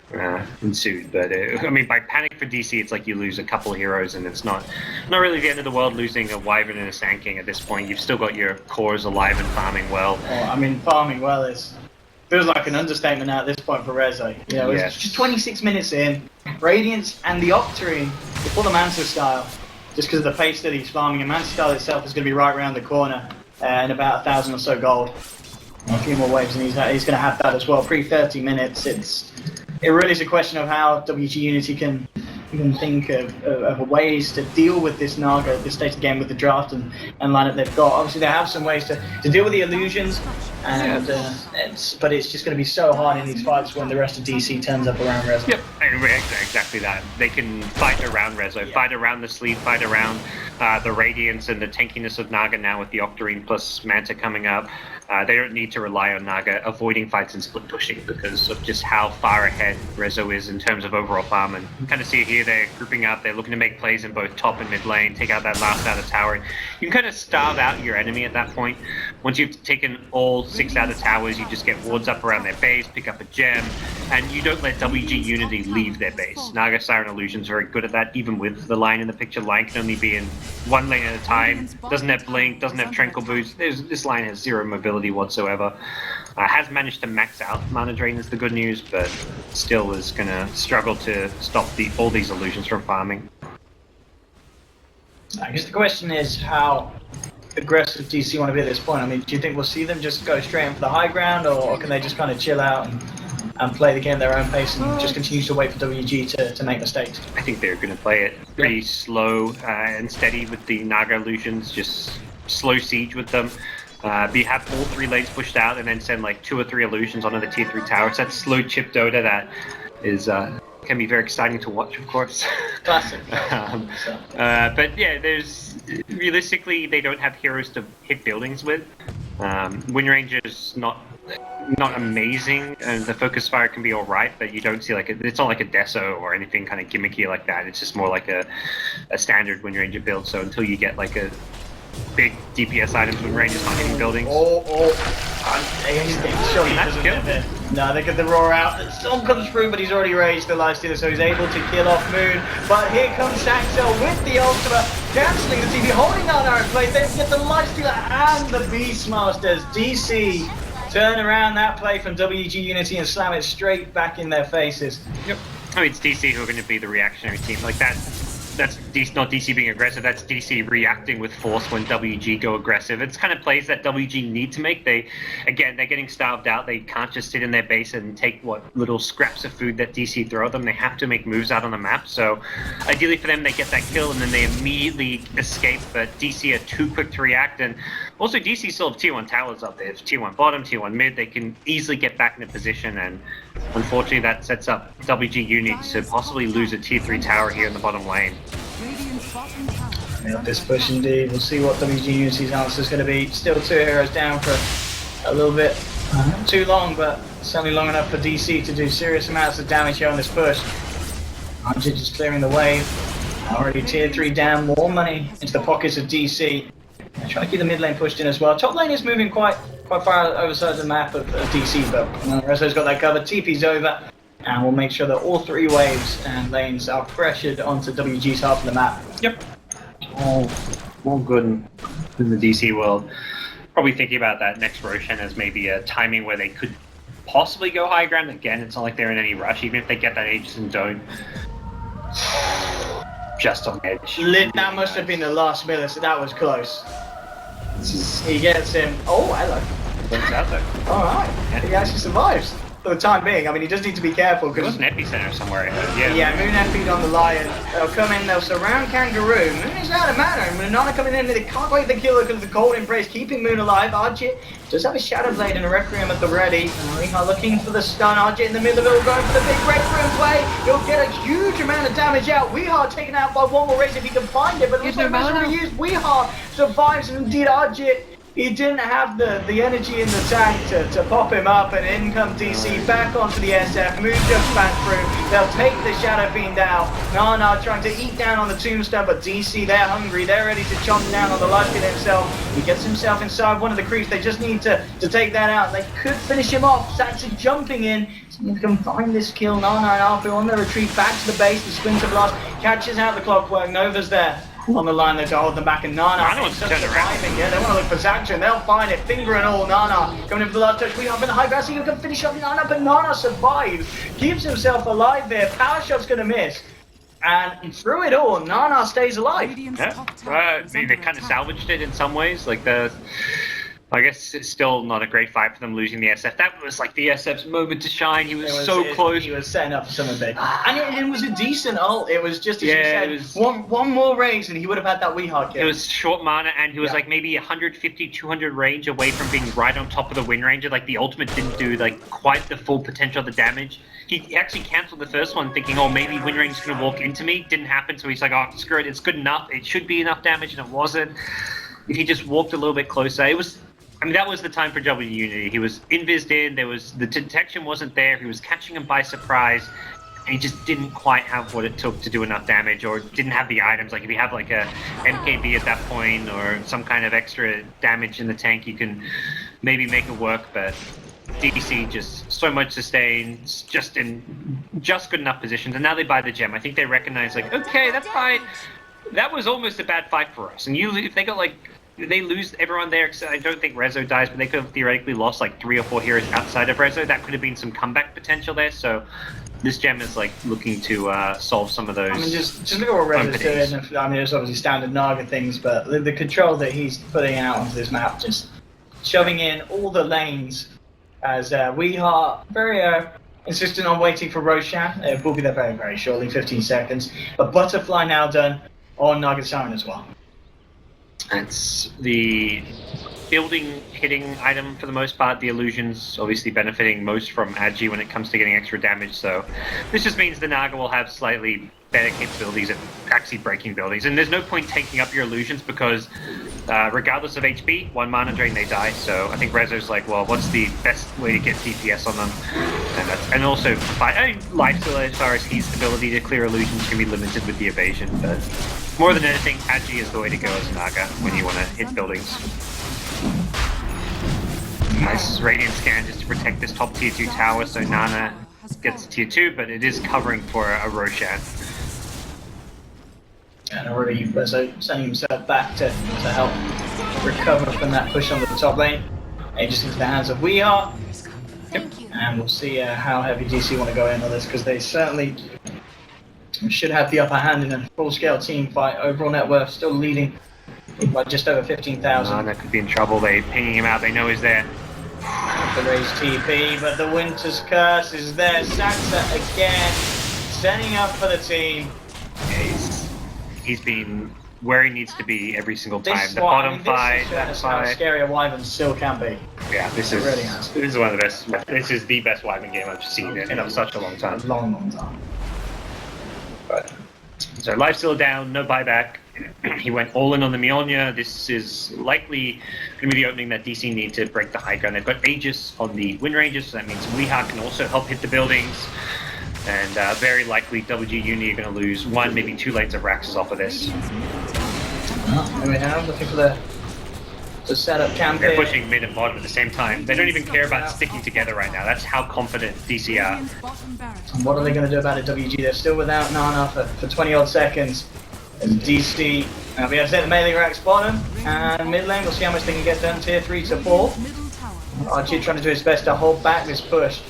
S1: ensued. But I mean, by panic for DC, it's like you lose a couple heroes, and it's not really the end of the world losing a Wyvern and a Sand King at this point. You've still got your cores alive and farming well.
S3: Oh, I mean, farming well feels like an understatement now at this point for Rezo. You know, it's just 26 minutes in, Radiance and the Octarine before the Manta style. Just because of the pace that he's farming, and Manta style itself is going to be right around the corner, and about 1,000 or so gold. A few more waves, and he's going to have that as well. Pre-30 minutes, it really is a question of how WG Unity can think of ways to deal with this Naga at this stage of the game with the draft and lineup they've got. Obviously, they have some ways to deal with the illusions, but it's just going to be so hard in these fights when the rest of DC turns up around Rezo.
S1: Yep, exactly that. They can fight around Rezo, fight around the sleep, fight around the Radiance and the tankiness of Naga now with the Octarine plus Manta coming up. They don't need to rely on Naga avoiding fights and split pushing because of just how far ahead Rezo is in terms of overall farm. And you kind of see it here, they're grouping up, they're looking to make plays in both top and mid lane, take out that last outer tower. You can kind of starve out your enemy at that point. Once you've taken all 6 outer towers, you just get wards up around their base, pick up a gem, and you don't let WG Unity leave their base. Naga Siren Illusion's very good at that, even with the line in the picture. Line can only be in one lane at a time, doesn't have blink, doesn't have tranquil boost. This line has zero mobility whatsoever. Has managed to max out mana drain is the good news, but still is going to struggle to stop all these illusions from farming.
S3: I guess the question is how aggressive DC want to be at this point. I mean, do you think we'll see them just go straight in for the high ground, or can they just kind of chill out and play the game at their own pace and just continue to wait for WG to make mistakes?
S1: I think they're going to play it pretty slow and steady with the Naga illusions, just slow siege with them. Have all 3 lanes pushed out and then send like 2 or 3 illusions onto the tier 3 tower. It's that slow chip Dota that is can be very exciting to watch, of course. Classic. But yeah, realistically they don't have heroes to hit buildings with. Wind Ranger's not amazing, and the focus fire can be alright, but you don't see it's not like a Deso or anything kind of gimmicky like that. It's just more like a standard Wind Ranger build. So until you get like a big DPS items when range is not hitting buildings.
S3: Surely that's good. No, they get the roar out. The storm comes through, but he's already raised the lifestealer, so he's able to kill off Moon. But here comes Saxel with the ultimate, cancelling the TV, holding on our play. They get the lifestealer and the Beastmasters. DC turn around that play from WG Unity and slam it straight back in their faces.
S1: Yep. I mean, it's DC who are going to be the reactionary team. Like that's not DC being aggressive, that's DC reacting with force when WG go aggressive. It's kind of plays that WG need to make. They're getting starved out. They can't just sit in their base and take what little scraps of food that DC throw at them. They have to make moves out on the map. So ideally for them, they get that kill and then they immediately escape, but DC are too quick to react. And also DC still have tier 1 towers up there. It's tier 1 bottom, tier 1 mid. They can easily get back into position, and unfortunately that sets up WG Unity to possibly lose a tier 3 tower here in the bottom lane.
S3: This push indeed. We'll see what WG Unity's answer is going to be. Still 2 heroes down for a little bit. Not too long, but certainly long enough for DC to do serious amounts of damage here on this push. Hunter just clearing the wave. Already tier 3 down. More money into the pockets of DC. Trying to keep the mid lane pushed in as well. Top lane is moving quite far over the side of the map of DC, but Rezo's got that covered. TP's over. And we'll make sure that all 3 waves and lanes are pressured onto WG's half of the map.
S1: Yep. All good in the DC world. Probably thinking about that next Roshan as maybe a timing where they could possibly go high ground. Again, it's not like they're in any rush. Even if they get that Aegis and don't. Just on edge.
S3: That must have been the last minute, so that was close. He gets him. Oh, hello.
S1: Looks out there.
S3: Alright. Yeah. He actually survives. for the time being. I mean, he does need to be careful
S1: There was
S3: because
S1: an epicenter somewhere. Yeah.
S3: yeah, Moon Epic on the Lion. They'll come in, they'll surround Kangaroo. Moon is out of mana, and Munana coming in, they can't wait the killer because of the Cold Embrace, keeping Moon alive. Arjit does have a Shadow Blade and a Requiem at the ready. Rika looking for the stun. Arjit in the middle of it, going for the big breakthrough play. He'll get a huge amount of damage out. Weehar taken out by one more raise if he can find it, but
S5: He's
S3: also
S5: no mana.
S3: reused. Weehar survives, and indeed Arjit, he didn't have the energy in the tank to pop him up, and in come DC back onto the SF. Moon jumps back through. They'll take the Shadow Fiend out. Nana trying to eat down on the Tombstone, but DC, they're hungry. They're ready to chomp down on the Lushkin himself. He gets himself inside one of the creeps. They just need to take that out. They could finish him off. Saxon jumping in. So you can find this kill. Nana and Alpha on the retreat back to the base. The Splinter Blast catches out the Clockwork. Nova's there on the line there to hold them back, and Nana
S1: wants to
S3: just
S1: turn around.
S3: surviving. Yeah, they want to look for Saxon. They'll find it. Finger and all. Nana coming in for the last touch. We have in the high ground, so you can finish off Nana, but Nana survives. Keeps himself alive there. Power shot's going to miss. And through it all, Nana stays alive.
S4: Radiant's
S1: Yeah.
S4: top tower is
S1: They
S4: under
S1: kind of
S4: attack.
S1: salvaged it in some ways. Like I guess it's still not a great fight for them losing the SF. That was like the SF's moment to shine. He was, so close.
S3: He was setting up for something big. And it was a decent ult. It was just, as
S1: Yeah,
S3: you said,
S1: it was-
S3: one more raise and he would have had that Weehawk kill.
S1: It was short mana, and he was
S3: Yeah.
S1: like maybe 150, 200 range away from being right on top of the Wind Ranger. Like the ultimate didn't do like quite the full potential of the damage. He actually cancelled the first one, thinking, oh, maybe Wind Ranger's gonna walk into me. Didn't happen, so he's like, oh, screw it, it's good enough. It should be enough damage, and it wasn't. If he just walked a little bit closer, it was. I mean, that was the time for W Unity. He was invised in. The detection wasn't there. He was catching him by surprise. And he just didn't quite have what it took to do enough damage, or didn't have the items. Like if you have like a MKB at that point, or some kind of extra damage in the tank, you can maybe make it work. But DC just so much sustain, just in just good enough positions. And now they buy the gem. I think they recognize like, okay, that fight, that was almost a bad fight for us. And if they got like. They lose everyone there, except I don't think Rezo dies, but they could have theoretically lost like 3 or 4 heroes outside of Rezo. That could have been some comeback potential there, so this gem is like looking to solve some of those.
S3: I mean, just look at what Rezo's doing. I mean, it's obviously standard Naga things, but the control that he's putting out onto this map, just shoving in all the lanes, as we are very insistent on waiting for Roshan. It will be there very, very shortly, 15 seconds. But Butterfly now done on Naga Siren as well.
S1: It's the building hitting item for the most part. The illusions obviously benefiting most from Agi when it comes to getting extra damage. So this just means the Naga will have slightly better capabilities at actually breaking buildings. And there's no point taking up your illusions because regardless of HP, 1 mana drain, they die. So I think Rezo's like, well, what's the best way to get DPS on them? And also, Lifesteal, as far as his ability to clear illusions, can be limited with the evasion. But more than anything, Agi is the way to go as Naga when you want to hit buildings. Nice Radiant Scan just to protect this top tier 2 tower, so Nana gets tier 2, but it is covering for a Roshan.
S3: And already Rezo sending himself back to help recover from that push on the top lane. Aegis into the hands of We Are. And we'll see how heavy DC want to go in on this, because they certainly should have the upper hand in a full-scale team fight. Overall net worth still leading by just over 15,000.
S1: Nana could be in trouble. They're pinging him out. They know he's there.
S3: The raised TP, but the Winter's Curse is there. Saxa again, setting up for the team.
S1: Yeah, he's been where he needs to be every single time.
S3: This
S1: The
S3: one,
S1: bottom
S3: this
S1: fight,
S3: is
S1: that
S3: how
S1: fight.
S3: scary a Wyvern still can be.
S1: Yeah, this
S3: It really has.
S1: is one of the best. This is the best Wyvern game I've seen in such a long time.
S3: Long time.
S1: But, so lifesteal down, no buyback. He went all in on the Mjolnir. This is likely going to be the opening that DC need to break the high ground. They've got Aegis on the Wind Rangers, so that means Weehawk can also help hit the buildings. And very likely WG Uni are going to lose 1, maybe 2 lanes of Raxus off of this.
S3: Here we have, looking for the setup camp
S1: They're
S3: here.
S1: pushing mid and bottom at the same time. They don't even care about sticking together right now. That's how confident DC are.
S4: Radiant's bottom barracks.
S3: And what are they going to do about it, WG? They're still without Nana for 20 odd seconds. As DC, we have to take the melee racks bottom, and mid lane, we'll see how much they can get done, tier 3 to 4.
S4: Middle tower.
S3: Archie trying to do his best to hold back this push.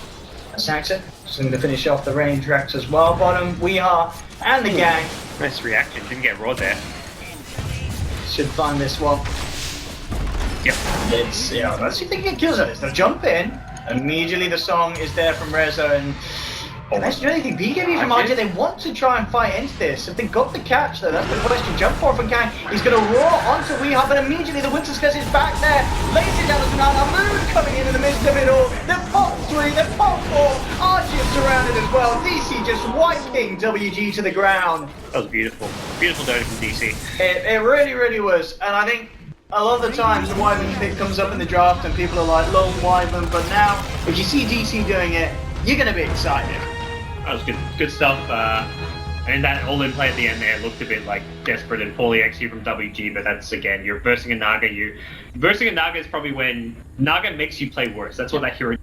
S3: Saxa, just going to finish off the range racks as well. Bottom, We Are, and the gang
S1: Nice reaction. Didn't get raw there.
S3: should find this one.
S1: Yep.
S3: It's, let's see if they can get kills on this. They'll jump in, Immediately the song is there from Reza, and unless you do anything, BKB from RJ, they want to try and fight into this. If they got the catch though, that's the question. Jump forward from Kang, he's going to roar onto Weehart, but immediately the Winter Curse is back there, lays it down as an a moon coming in the midst of it all. They've popped 3, they've popped 4, RJ is surrounded as well. DC just wiping WG to the ground.
S1: That was beautiful. Beautiful Dota from DC.
S3: It really, really was, and I think a lot of the times the Wyvern pick comes up in the draft and people are like, lone Wyvern, but now if you see DC doing it, you're going to be excited.
S1: That was good stuff. And that all-in play at the end there looked a bit like desperate and poorly executed from WG, but that's, again, you're bursting a Naga. Bursting a Naga is probably when Naga makes you play worse. That's what that hero